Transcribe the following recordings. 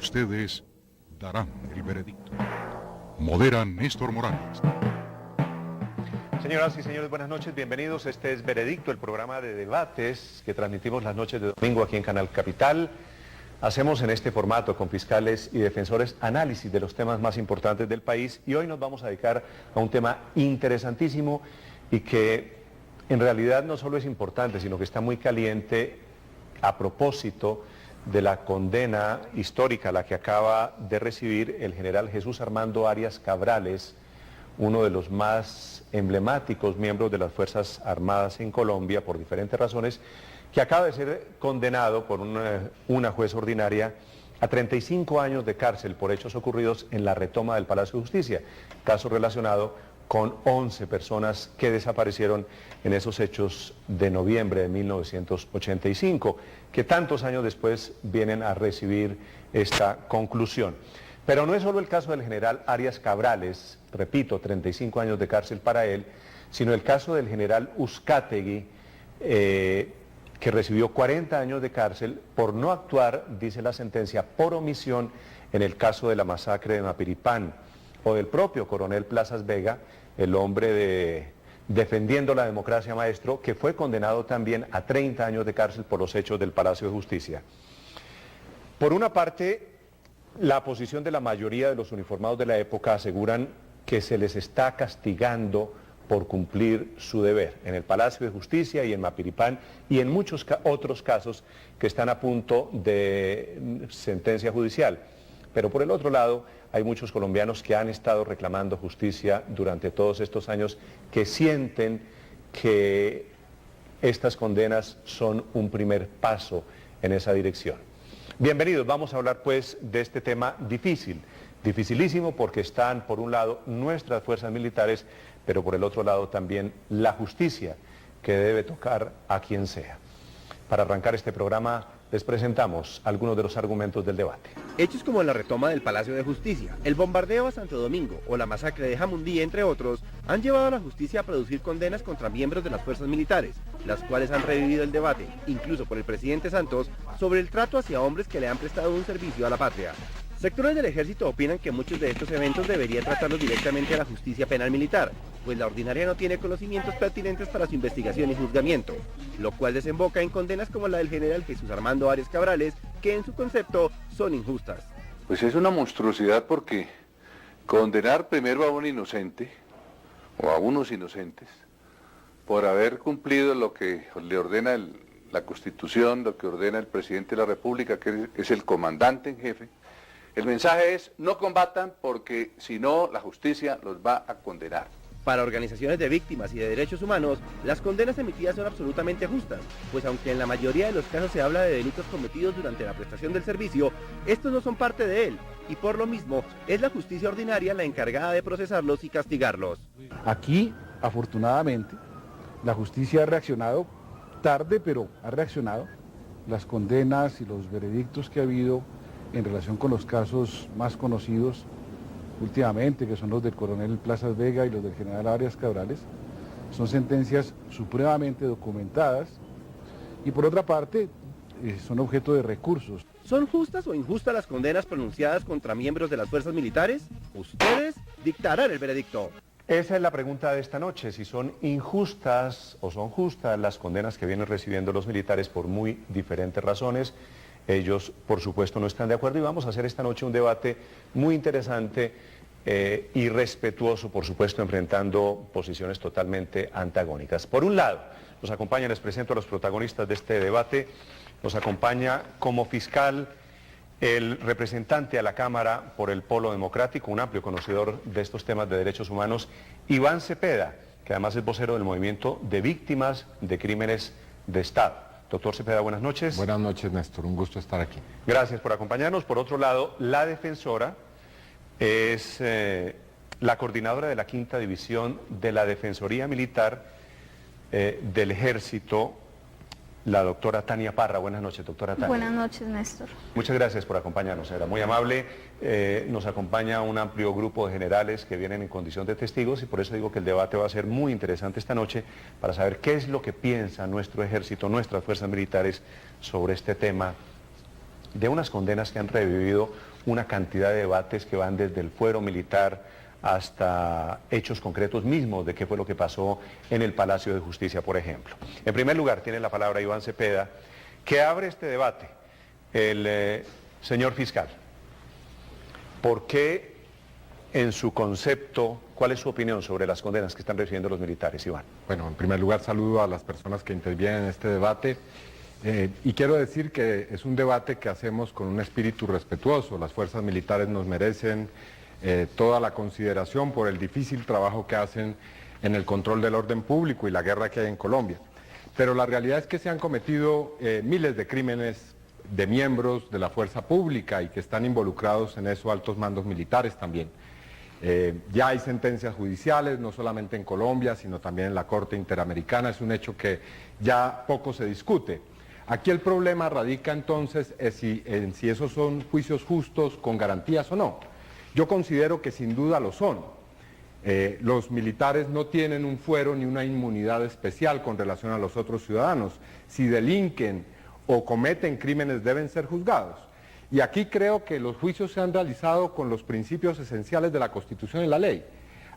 ustedes darán el veredicto. Modera Néstor Morales. Señoras y señores, buenas noches, bienvenidos. Este es Veredicto, el programa de debates que transmitimos las noches de domingo aquí en Canal Capital. Hacemos en este formato con fiscales y defensores análisis de los temas más importantes del país y hoy nos vamos a dedicar a un tema interesantísimo y que en realidad no solo es importante, sino que está muy caliente a propósito de la condena histórica a la que acaba de recibir el general Jesús Armando Arias Cabrales, uno de los más emblemáticos miembros de las Fuerzas Armadas en Colombia por diferentes razones, que acaba de ser condenado por una juez ordinaria a 35 años de cárcel por hechos ocurridos en la retoma del Palacio de Justicia, caso relacionado con 11 personas que desaparecieron en esos hechos de noviembre de 1985, que tantos años después vienen a recibir esta conclusión. Pero no es solo el caso del general Arias Cabrales, repito, 35 años de cárcel para él, sino el caso del general Uzcategui, que recibió 40 años de cárcel por no actuar, dice la sentencia, por omisión en el caso de la masacre de Mapiripán, o del propio coronel Plazas Vega, el hombre de Defendiendo la Democracia Maestro, que fue condenado también a 30 años de cárcel por los hechos del Palacio de Justicia. Por una parte, la posición de la mayoría de los uniformados de la época aseguran que se les está castigando por cumplir su deber en el Palacio de Justicia y en Mapiripán y en muchos otros casos que están a punto de sentencia judicial. Pero por el otro lado, hay muchos colombianos que han estado reclamando justicia durante todos estos años, que sienten que estas condenas son un primer paso en esa dirección. Bienvenidos, vamos a hablar pues de este tema difícil, dificilísimo porque están por un lado nuestras fuerzas militares, pero por el otro lado también la justicia que debe tocar a quien sea. Para arrancar este programa les presentamos algunos de los argumentos del debate. Hechos como la retoma del Palacio de Justicia, el bombardeo a Santo Domingo o la masacre de Jamundí, entre otros, han llevado a la justicia a producir condenas contra miembros de las fuerzas militares, las cuales han revivido el debate, incluso por el presidente Santos, sobre el trato hacia hombres que le han prestado un servicio a la patria. Sectores del ejército opinan que muchos de estos eventos deberían tratarlos directamente a la justicia penal militar, pues la ordinaria no tiene conocimientos pertinentes para su investigación y juzgamiento, lo cual desemboca en condenas como la del general Jesús Armando Arias Cabrales, que en su concepto son injustas. Pues es una monstruosidad porque condenar primero a un inocente, o a unos inocentes, por haber cumplido lo que le ordena la Constitución, lo que ordena el presidente de la República, que es el comandante en jefe. El mensaje es, no combatan porque si no la justicia los va a condenar. Para organizaciones de víctimas y de derechos humanos, las condenas emitidas son absolutamente justas, pues aunque en la mayoría de los casos se habla de delitos cometidos durante la prestación del servicio, estos no son parte de él, y por lo mismo es la justicia ordinaria la encargada de procesarlos y castigarlos. Aquí, afortunadamente, la justicia ha reaccionado tarde, pero ha reaccionado. Las condenas y los veredictos que ha habido en relación con los casos más conocidos últimamente, que son los del coronel Plazas Vega y los del general Arias Cabrales, son sentencias supremamente documentadas y por otra parte son objeto de recursos. ¿Son justas o injustas las condenas pronunciadas contra miembros de las fuerzas militares? Ustedes dictarán el veredicto. Esa es la pregunta de esta noche, si son injustas o son justas las condenas que vienen recibiendo los militares por muy diferentes razones. Ellos, por supuesto, no están de acuerdo y vamos a hacer esta noche un debate muy interesante y respetuoso, por supuesto, enfrentando posiciones totalmente antagónicas. Por un lado, nos acompaña, les presento a los protagonistas de este debate, nos acompaña como fiscal el representante a la Cámara por el Polo Democrático, un amplio conocedor de estos temas de derechos humanos, Iván Cepeda, que además es vocero del Movimiento de Víctimas de Crímenes de Estado. Doctor Cepeda, buenas noches. Buenas noches, Néstor, un gusto estar aquí. Gracias por acompañarnos. Por otro lado, la defensora es la coordinadora de la 5ª División de la Defensoría Militar del Ejército, la doctora Tania Parra. Buenas noches, doctora Tania. Buenas noches, Néstor. Muchas gracias por acompañarnos, era muy amable. Nos acompaña un amplio grupo de generales que vienen en condición de testigos y por eso digo que el debate va a ser muy interesante esta noche para saber qué es lo que piensa nuestro ejército, nuestras fuerzas militares sobre este tema de unas condenas que han revivido una cantidad de debates que van desde el fuero militar hasta hechos concretos mismos de qué fue lo que pasó en el Palacio de Justicia, por ejemplo. En primer lugar, tiene la palabra Iván Cepeda, que abre este debate. El señor fiscal, ¿por qué en su concepto, cuál es su opinión sobre las condenas que están recibiendo los militares, Iván? Bueno, en primer lugar saludo a las personas que intervienen en este debate y quiero decir que es un debate que hacemos con un espíritu respetuoso. Las fuerzas militares nos merecen toda la consideración por el difícil trabajo que hacen en el control del orden público y la guerra que hay en Colombia. Pero la realidad es que se han cometido miles de crímenes de miembros de la fuerza pública y que están involucrados en eso altos mandos militares también. Ya hay sentencias judiciales, no solamente en Colombia, sino también en la Corte Interamericana. Es un hecho que ya poco se discute. Aquí el problema radica entonces en si esos son juicios justos con garantías o no. Yo considero que sin duda lo son. Los militares no tienen un fuero ni una inmunidad especial con relación a los otros ciudadanos. Si delinquen o cometen crímenes deben ser juzgados. Y aquí creo que los juicios se han realizado con los principios esenciales de la Constitución y la ley.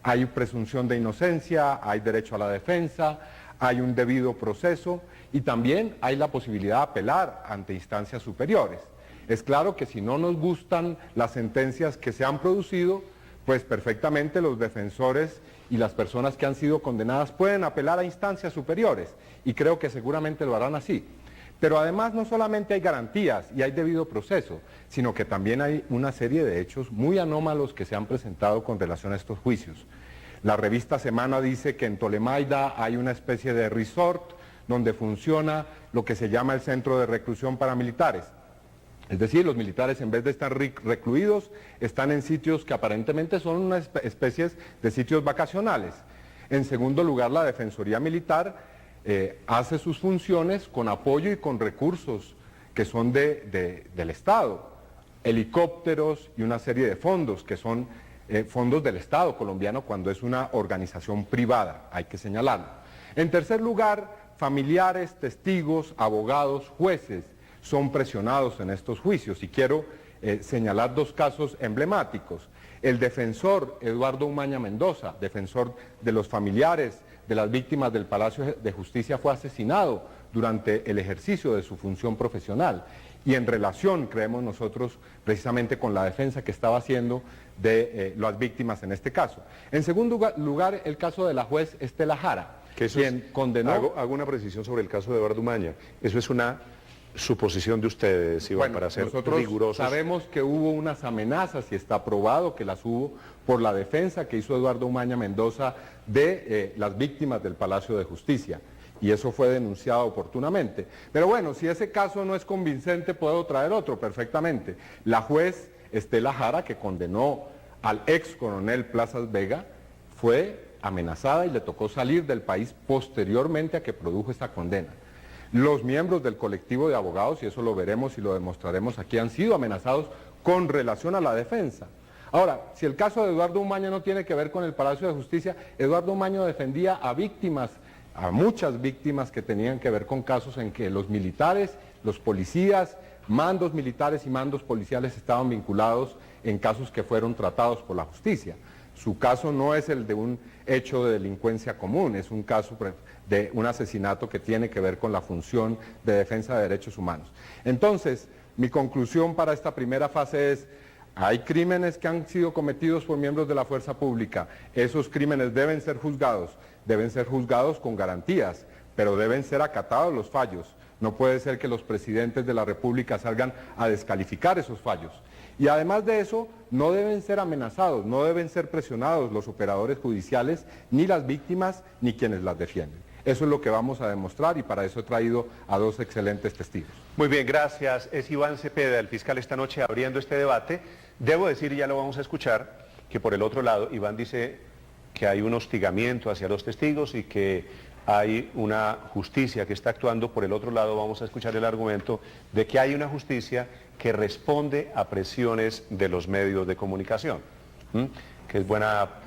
Hay presunción de inocencia, hay derecho a la defensa, hay un debido proceso y también hay la posibilidad de apelar ante instancias superiores. Es claro que si no nos gustan las sentencias que se han producido, pues perfectamente los defensores y las personas que han sido condenadas pueden apelar a instancias superiores y creo que seguramente lo harán así. Pero además no solamente hay garantías y hay debido proceso, sino que también hay una serie de hechos muy anómalos que se han presentado con relación a estos juicios. La revista Semana dice que en Tolemaida hay una especie de resort donde funciona lo que se llama el Centro de Reclusión para Militares. Es decir, los militares en vez de estar recluidos, están en sitios que aparentemente son unas especies de sitios vacacionales. En segundo lugar, la Defensoría Militar hace sus funciones con apoyo y con recursos que son del Estado, helicópteros y una serie de fondos que son fondos del Estado colombiano cuando es una organización privada, hay que señalarlo. En tercer lugar, familiares, testigos, abogados, jueces son presionados en estos juicios y quiero señalar dos casos emblemáticos. El defensor Eduardo Umaña Mendoza, defensor de los familiares de las víctimas del Palacio de Justicia, fue asesinado durante el ejercicio de su función profesional y en relación, creemos nosotros, precisamente con la defensa que estaba haciendo de las víctimas en este caso. En segundo lugar, el caso de la juez Estela Jara, quien condenó... Hago una precisión sobre el caso de Eduardo Umaña. Eso es una suposición de ustedes, Iván, para ser rigurosos. Sabemos que hubo unas amenazas y está probado que las hubo por la defensa que hizo Eduardo Umaña Mendoza de las víctimas del Palacio de Justicia y eso fue denunciado oportunamente. Pero bueno, si ese caso no es convincente, puedo traer otro perfectamente. La juez Estela Jara, que condenó al ex coronel Plazas Vega, fue amenazada y le tocó salir del país posteriormente a que produjo esta condena. Los miembros del colectivo de abogados, y eso lo veremos y lo demostraremos aquí, han sido amenazados con relación a la defensa. Ahora, si el caso de Eduardo Umaña no tiene que ver con el Palacio de Justicia, Eduardo Umaña defendía a víctimas, a muchas víctimas que tenían que ver con casos en que los militares, los policías, mandos militares y mandos policiales estaban vinculados en casos que fueron tratados por la justicia. Su caso no es el de un hecho de delincuencia común, es un caso de un asesinato que tiene que ver con la función de defensa de derechos humanos. Entonces, mi conclusión para esta primera fase es, hay crímenes que han sido cometidos por miembros de la fuerza pública, esos crímenes deben ser juzgados con garantías, pero deben ser acatados los fallos. No puede ser que los presidentes de la República salgan a descalificar esos fallos. Y además de eso, no deben ser amenazados, no deben ser presionados los operadores judiciales, ni las víctimas, ni quienes las defienden. Eso es lo que vamos a demostrar y para eso he traído a dos excelentes testigos. Muy bien, gracias. Es Iván Cepeda, el fiscal esta noche abriendo este debate. Debo decir, y ya lo vamos a escuchar, que por el otro lado, Iván dice que hay un hostigamiento hacia los testigos y que hay una justicia que está actuando. Por el otro lado vamos a escuchar el argumento de que hay una justicia que responde a presiones de los medios de comunicación. que es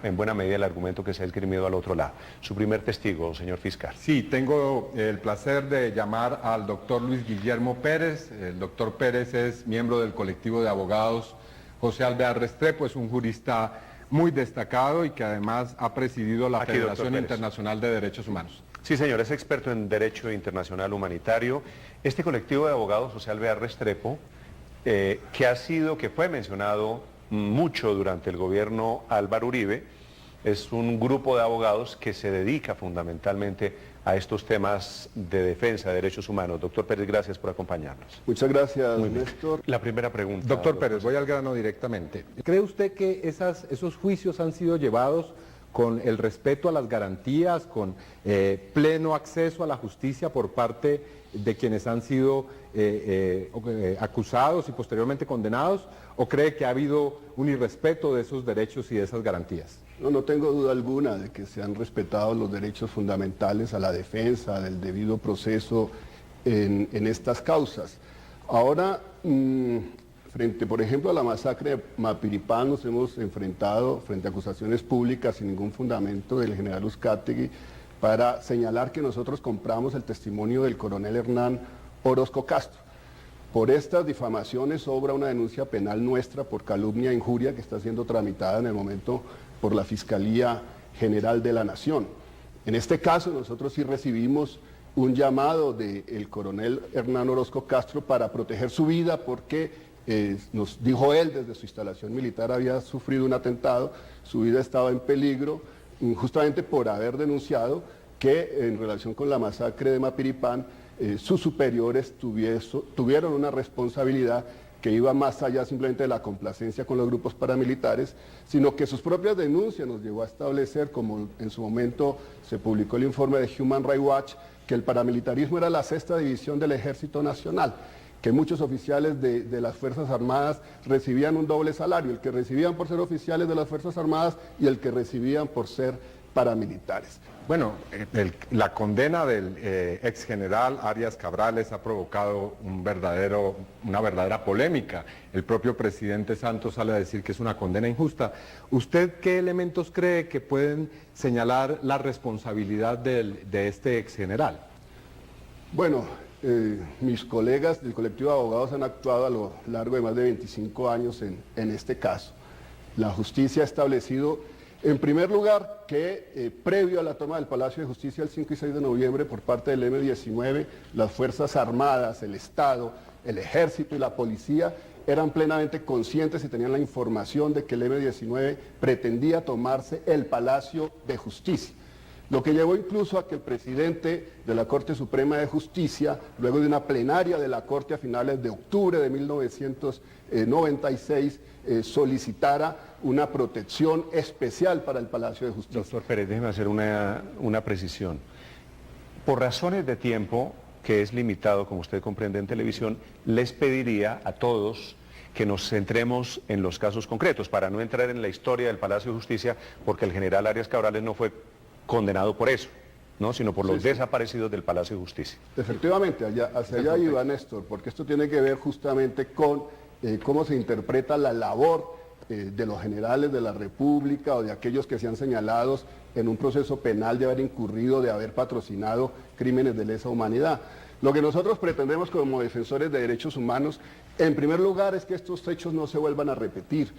en buena medida el argumento que se ha esgrimido al otro lado. Su primer testigo, señor fiscal. Sí, tengo el placer de llamar al doctor Luis Guillermo Pérez. El doctor Pérez es miembro del colectivo de abogados José Alvear Restrepo, es un jurista muy destacado y que además ha presidido la Aquí, Federación Internacional de Derechos Humanos. Sí, señor, es experto en Derecho Internacional Humanitario. Este colectivo de abogados José Alvear Restrepo, que fue mencionado mucho durante el gobierno Álvaro Uribe, es un grupo de abogados que se dedica fundamentalmente a estos temas de defensa de derechos humanos. Doctor Pérez, gracias por acompañarnos. Muchas gracias, Néstor. La primera pregunta. Doctor Pérez, voy al grano directamente. ¿Cree usted que esos juicios han sido llevados con el respeto a las garantías, con pleno acceso a la justicia por parte de quienes han sido acusados y posteriormente condenados? ¿O cree que ha habido un irrespeto de esos derechos y de esas garantías? No tengo duda alguna de que se han respetado los derechos fundamentales a la defensa, del debido proceso en estas causas. Ahora, frente, por ejemplo, a la masacre de Mapiripán, nos hemos enfrentado frente a acusaciones públicas sin ningún fundamento del general Uzcategui para señalar que nosotros compramos el testimonio del coronel Hernán Orozco Castro. Por estas difamaciones sobra una denuncia penal nuestra por calumnia e injuria que está siendo tramitada en el momento por la Fiscalía General de la Nación. En este caso nosotros sí recibimos un llamado del coronel Hernán Orozco Castro para proteger su vida porque nos dijo él desde su instalación militar había sufrido un atentado, su vida estaba en peligro justamente por haber denunciado que en relación con la masacre de Mapiripán sus superiores tuvieron una responsabilidad que iba más allá simplemente de la complacencia con los grupos paramilitares, sino que sus propias denuncias nos llevó a establecer, como en su momento se publicó el informe de Human Rights Watch, que el paramilitarismo era la 6ª división del Ejército Nacional, que muchos oficiales de las Fuerzas Armadas recibían un doble salario, el que recibían por ser oficiales de las Fuerzas Armadas y el que recibían por ser paramilitares. Bueno, la condena del ex general Arias Cabrales ha provocado una verdadera polémica. El propio presidente Santos sale a decir que es una condena injusta. ¿Usted qué elementos cree que pueden señalar la responsabilidad de este ex general? Bueno, mis colegas del colectivo de abogados han actuado a lo largo de más de 25 años en este caso. La justicia ha establecido, en primer lugar, que previo a la toma del Palacio de Justicia el 5 y 6 de noviembre por parte del M-19, las Fuerzas Armadas, el Estado, el Ejército y la Policía eran plenamente conscientes y tenían la información de que el M-19 pretendía tomarse el Palacio de Justicia. Lo que llevó incluso a que el presidente de la Corte Suprema de Justicia, luego de una plenaria de la Corte a finales de octubre de 1996, solicitara una protección especial para el Palacio de Justicia. Doctor Pérez, déjeme hacer una precisión. Por razones de tiempo, que es limitado, como usted comprende en televisión, les pediría a todos que nos centremos en los casos concretos, para no entrar en la historia del Palacio de Justicia, porque el general Arias Cabrales no fue condenado por eso, ¿no? Sino por los desaparecidos del Palacio de Justicia. Efectivamente, hacia allá iba Néstor, porque esto tiene que ver justamente con cómo se interpreta la labor de los generales de la República o de aquellos que sean señalados en un proceso penal de haber incurrido, de haber patrocinado crímenes de lesa humanidad. Lo que nosotros pretendemos como defensores de derechos humanos, en primer lugar, es que estos hechos no se vuelvan a repetir,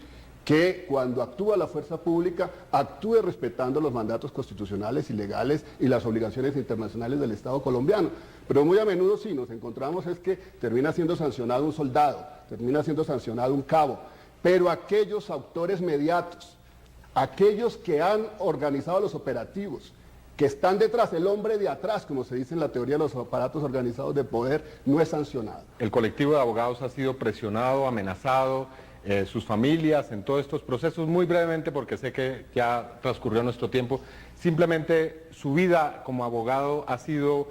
que cuando actúa la fuerza pública, actúe respetando los mandatos constitucionales y legales y las obligaciones internacionales del Estado colombiano. Pero muy a menudo sí nos encontramos es que termina siendo sancionado un soldado, termina siendo sancionado un cabo, pero aquellos autores mediatos, aquellos que han organizado los operativos, que están detrás, el hombre de atrás, como se dice en la teoría de los aparatos organizados de poder, no es sancionado. El colectivo de abogados ha sido presionado, amenazado, sus familias en todos estos procesos. Muy brevemente, porque sé que ya transcurrió nuestro tiempo, simplemente su vida como abogado ha sido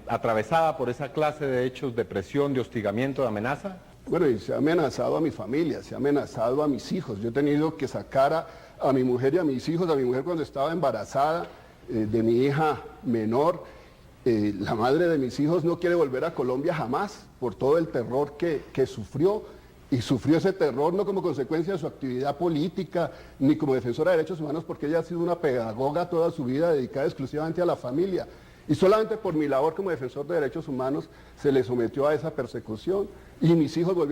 atravesada por esa clase de hechos de presión, de hostigamiento, de amenaza. Bueno, y se ha amenazado a mi familia, se ha amenazado a mis hijos. Yo he tenido que sacar a mi mujer y a mis hijos, a mi mujer cuando estaba embarazada de mi hija menor. La madre de mis hijos no quiere volver a Colombia jamás por todo el terror que sufrió. Y sufrió ese terror no como consecuencia de su actividad política, ni como defensora de derechos humanos, porque ella ha sido una pedagoga toda su vida dedicada exclusivamente a la familia. Y solamente por mi labor como defensor de derechos humanos se le sometió a esa persecución. Y mis hijos volvieron